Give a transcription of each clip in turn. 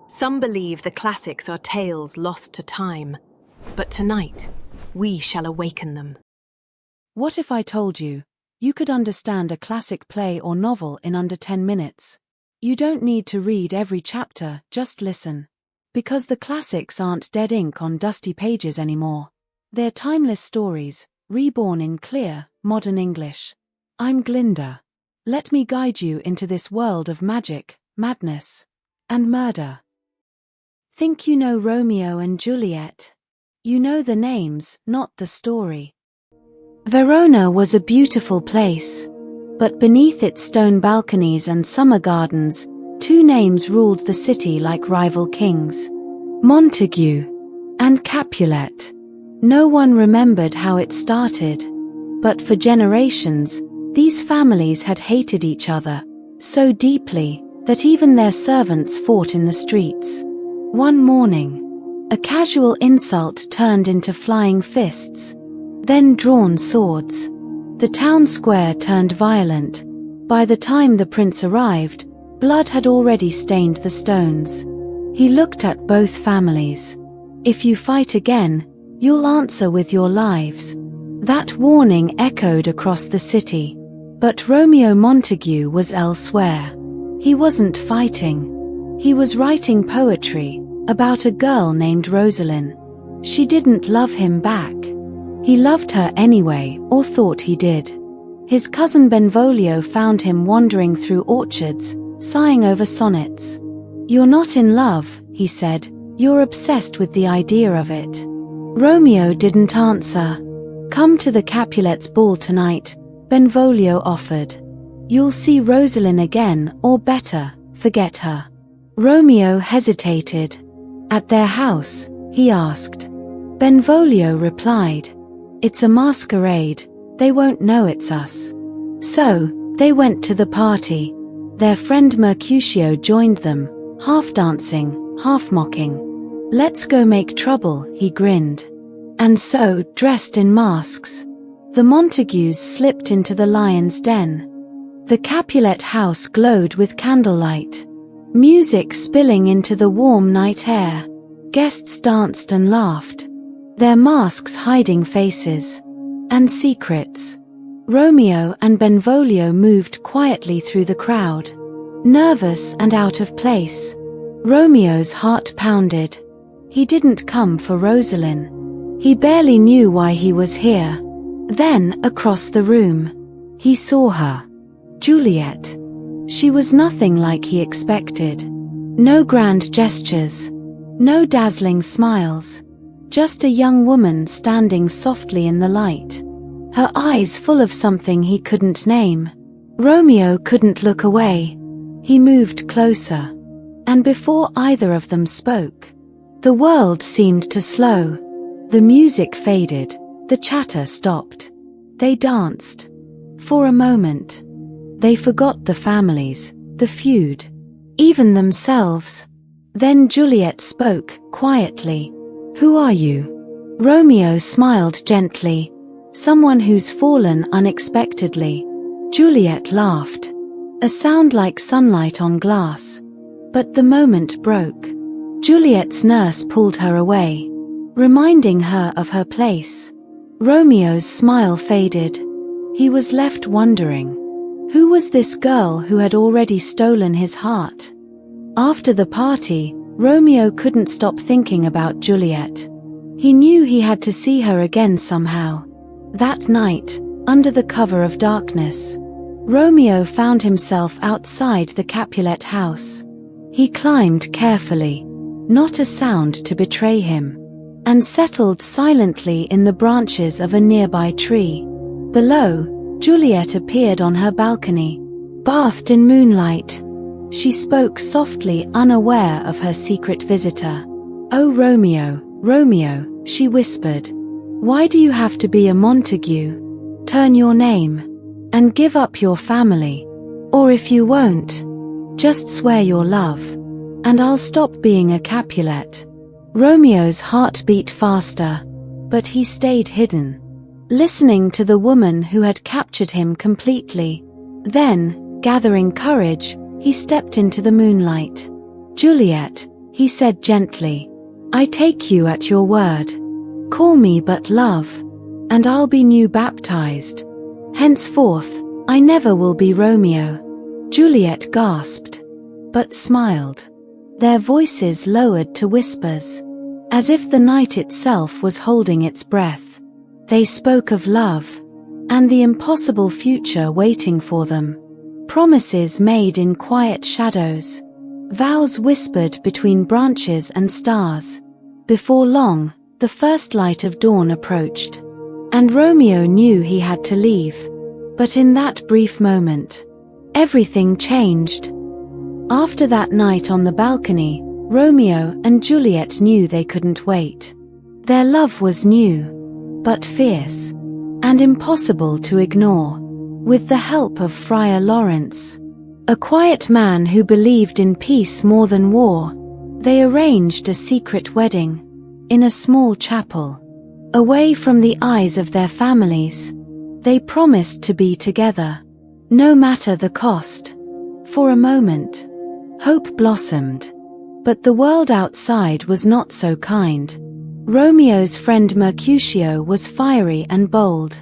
Some believe the classics are tales lost to time, but tonight we shall awaken them. What if I told you, you could understand a classic play or novel in under 10 minutes? You don't need to read every chapter, just listen. Because the classics aren't dead ink on dusty pages anymore. They're timeless stories, reborn in clear, modern English. I'm Glinda. Let me guide you into this world of magic, madness, and murder. Think you know Romeo and Juliet? You know the names, not the story. Verona was a beautiful place, but beneath its stone balconies and summer gardens, two names ruled the city like rival kings: Montague and Capulet. No one remembered how it started, but for generations, these families had hated each other so deeply that even their servants fought in the streets. One morning, a casual insult turned into flying fists, then drawn swords. The town square turned violent. By the time the prince arrived, blood had already stained the stones. He looked at both families. If you fight again, you'll answer with your lives. That warning echoed across the city. But Romeo Montague was elsewhere. He wasn't fighting. He was writing poetry about a girl named Rosalind. She didn't love him back. He loved her anyway, or thought he did. His cousin Benvolio found him wandering through orchards, sighing over sonnets. "You're not in love," he said, "you're obsessed with the idea of it." Romeo didn't answer. "Come to the Capulets' ball tonight," Benvolio offered. "You'll see Rosalind again, or better, forget her." Romeo hesitated. "At their house?" he asked. Benvolio replied, "It's a masquerade, they won't know it's us." So, they went to the party. Their friend Mercutio joined them, half dancing, half mocking. "Let's go make trouble," he grinned. And so, dressed in masks, the Montagues slipped into the lion's den. The Capulet house glowed with candlelight. Music spilling into the warm night air. Guests danced and laughed, their masks hiding faces and secrets. Romeo and Benvolio moved quietly through the crowd, nervous and out of place. Romeo's heart pounded. He didn't come for Rosalind. He barely knew why he was here. Then, across the room, he saw her. Juliet. She was nothing like he expected. No grand gestures. No dazzling smiles. Just a young woman standing softly in the light. Her eyes full of something he couldn't name. Romeo couldn't look away. He moved closer. And before either of them spoke, the world seemed to slow. The music faded. The chatter stopped. They danced. For a moment. They forgot the families, the feud, even themselves. Then Juliet spoke, quietly. "Who are you?" Romeo smiled gently. "Someone who's fallen unexpectedly." Juliet laughed. A sound like sunlight on glass. But the moment broke. Juliet's nurse pulled her away, reminding her of her place. Romeo's smile faded. He was left wondering. Who was this girl who had already stolen his heart? After the party, Romeo couldn't stop thinking about Juliet. He knew he had to see her again somehow. That night, under the cover of darkness, Romeo found himself outside the Capulet house. He climbed carefully, not a sound to betray him, and settled silently in the branches of a nearby tree. Below, Juliet appeared on her balcony, bathed in moonlight. She spoke softly, unaware of her secret visitor. "Oh Romeo, Romeo," she whispered. "Why do you have to be a Montague? Turn your name, and give up your family. Or if you won't, just swear your love, and I'll stop being a Capulet." Romeo's heart beat faster, but he stayed hidden, listening to the woman who had captured him completely. Then, gathering courage, he stepped into the moonlight. "Juliet," he said gently. "I take you at your word. Call me but love, and I'll be new baptized. Henceforth, I never will be Romeo." Juliet gasped, but smiled. Their voices lowered to whispers, as if the night itself was holding its breath. They spoke of love, and the impossible future waiting for them. Promises made in quiet shadows, vows whispered between branches and stars. Before long, the first light of dawn approached, and Romeo knew he had to leave. But in that brief moment, everything changed. After that night on the balcony, Romeo and Juliet knew they couldn't wait. Their love was new, but fierce, and impossible to ignore. With the help of Friar Lawrence, a quiet man who believed in peace more than war, they arranged a secret wedding in a small chapel, away from the eyes of their families. They promised to be together, no matter the cost. For a moment, hope blossomed, but the world outside was not so kind. Romeo's friend Mercutio was fiery and bold,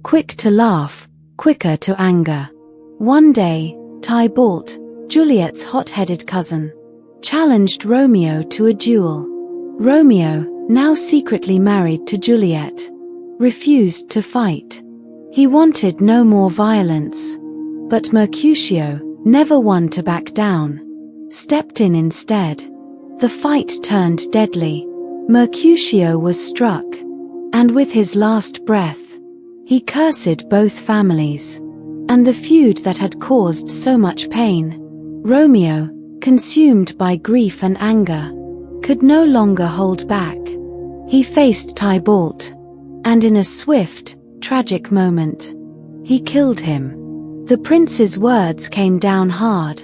quick to laugh, quicker to anger. One day, Tybalt, Juliet's hot-headed cousin, challenged Romeo to a duel. Romeo, now secretly married to Juliet, refused to fight. He wanted no more violence. But Mercutio, never one to back down, stepped in instead. The fight turned deadly. Mercutio was struck, and with his last breath, he cursed both families, and the feud that had caused so much pain. Romeo, consumed by grief and anger, could no longer hold back. He faced Tybalt, and in a swift, tragic moment, he killed him. The prince's words came down hard.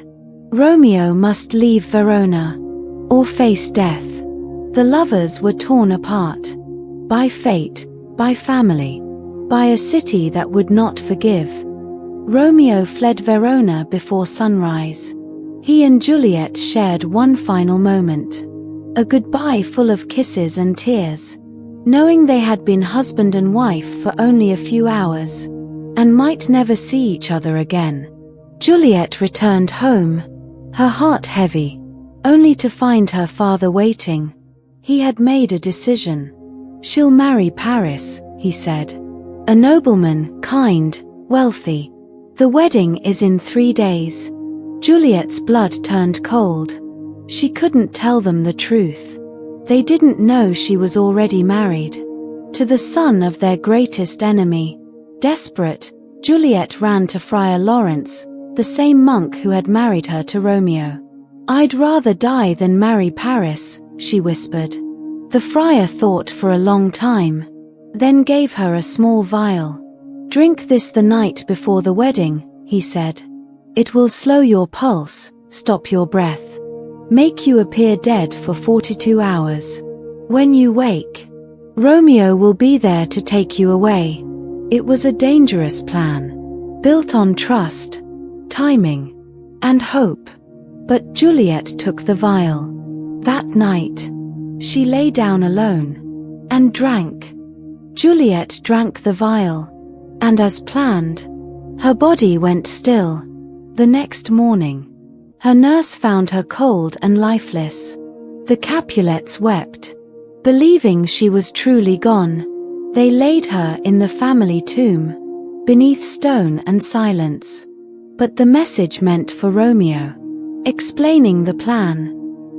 Romeo must leave Verona, or face death. The lovers were torn apart, by fate, by family, by a city that would not forgive. Romeo fled Verona before sunrise. He and Juliet shared one final moment, a goodbye full of kisses and tears, knowing they had been husband and wife for only a few hours, and might never see each other again. Juliet returned home, her heart heavy, only to find her father waiting. He had made a decision. "She'll marry Paris," he said. "A nobleman, kind, wealthy. The wedding is in 3 days." Juliet's blood turned cold. She couldn't tell them the truth. They didn't know she was already married to the son of their greatest enemy. Desperate, Juliet ran to Friar Lawrence, the same monk who had married her to Romeo. "I'd rather die than marry Paris," she whispered. The friar thought for a long time, then gave her a small vial. "Drink this the night before the wedding," he said. "It will slow your pulse, stop your breath, make you appear dead for 42 hours. When you wake, Romeo will be there to take you away." It was a dangerous plan, built on trust, timing, and hope. But Juliet took the vial. That night, she lay down alone and drank. Juliet drank the vial, and as planned, her body went still. The next morning, her nurse found her cold and lifeless. The Capulets wept, believing she was truly gone. They laid her in the family tomb, beneath stone and silence. But the message meant for Romeo, explaining the plan,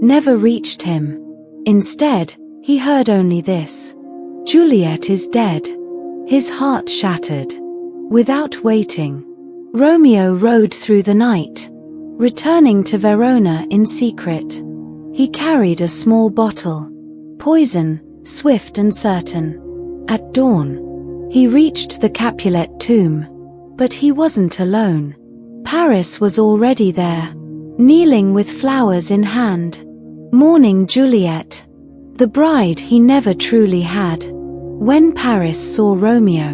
never reached him. Instead, he heard only this: "Juliet is dead." His heart shattered. Without waiting, Romeo rode through the night, returning to Verona in secret. He carried a small bottle, poison, swift and certain. At dawn, he reached the Capulet tomb, but he wasn't alone. Paris was already there, kneeling with flowers in hand, mourning Juliet, the bride he never truly had. When Paris saw Romeo,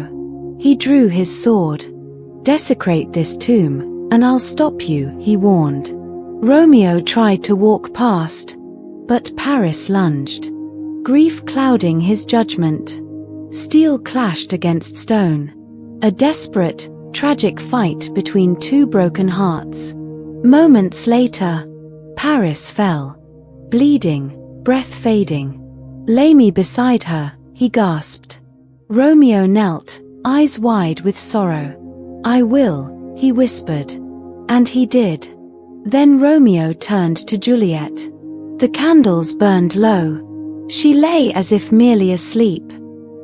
he drew his sword. "Desecrate this tomb, and I'll stop you," he warned. Romeo tried to walk past, But Paris lunged, grief clouding his judgment. Steel clashed against stone. A desperate, tragic fight between two broken hearts. Moments later, Paris fell, bleeding, breath fading. "Lay me beside her," he gasped. Romeo knelt, eyes wide with sorrow. "I will," he whispered. And he did. Then Romeo turned to Juliet. The candles burned low. She lay as if merely asleep.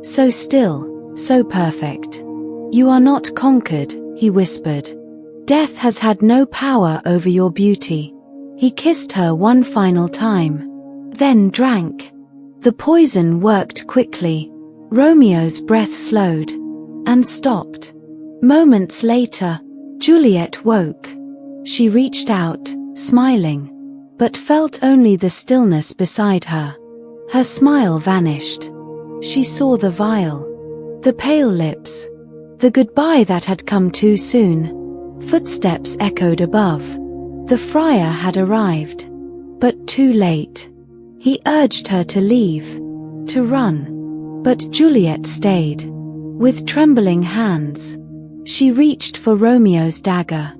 So still, so perfect. "You are not conquered," he whispered. "Death has had no power over your beauty." He kissed her one final time, then drank. The poison worked quickly. Romeo's breath slowed and stopped. Moments later, Juliet woke. She reached out, smiling, but felt only the stillness beside her. Her smile vanished. She saw the vial, the pale lips, the goodbye that had come too soon. Footsteps echoed above. The friar had arrived, but too late. He urged her to leave, to run. But Juliet stayed. With trembling hands, she reached for Romeo's dagger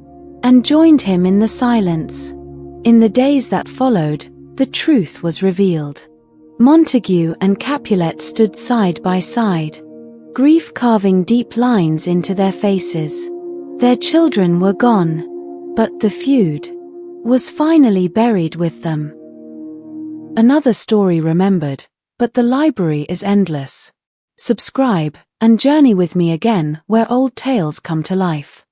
and joined him in the silence. In the days that followed, the truth was revealed. Montague and Capulet stood side by side, grief carving deep lines into their faces. Their children were gone, but the feud was finally buried with them. Another story remembered, but the library is endless. Subscribe and journey with me again where old tales come to life.